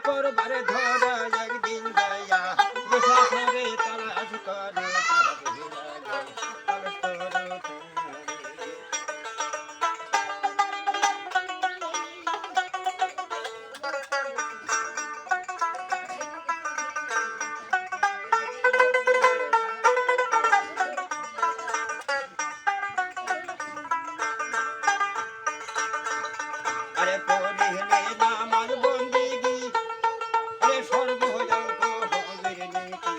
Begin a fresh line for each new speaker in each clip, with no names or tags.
পরবারে ধরা একদিন যাইয়া মুসাফরে তালাশ করে আরে পড়িলে নামাজ বন্দেগি আরে সর্বজঙ্ক হবির নীতি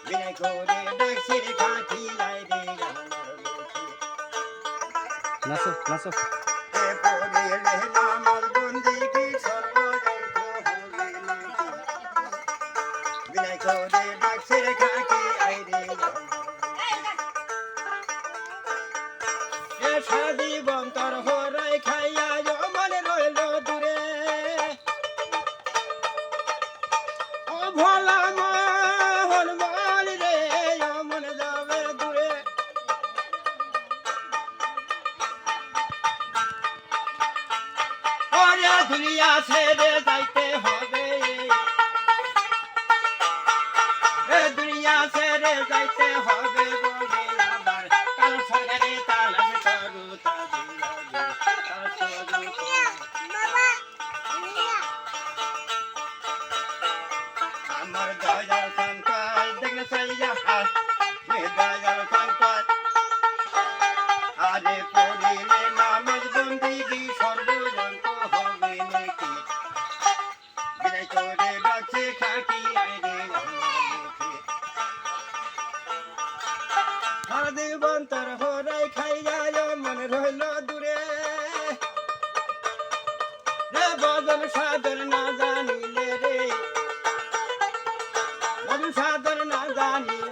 বিনয় করে ডাকছির খাটি আয় রে আমার মুখে
নাচো নাচো
এ পড়িলে নামাজ বন্দেগি সর্বজঙ্ক হবির নীতি বিনয় করে ডাকছির খাটি আয় রে আমার এ সাদি বন্তর হরাই খাইয়া মনে রইল দূরে ও ভোলা মোহন বল রে মনে যাবে দূরে ওরে দুনিয়া ছেড়ে যাইতে হবে এ দুনিয়া ছেড়ে যাইতে হবে বলে আবার কাল সরকারে তালাশ করু আমার দয়াল সংকট দেখলে চাইয়া হে দয়াল সংকট আরে পড়িলে নামের বন্দিগি সর্বজন্ত হবে নাকি বিনয় করে ডাকছে খাকি আইরে সারাদি বন্তর হরাই খাইয়া মনে রইল দূরে রে বদল সাদর না জানিলে রে বদল সাদর না জানিলে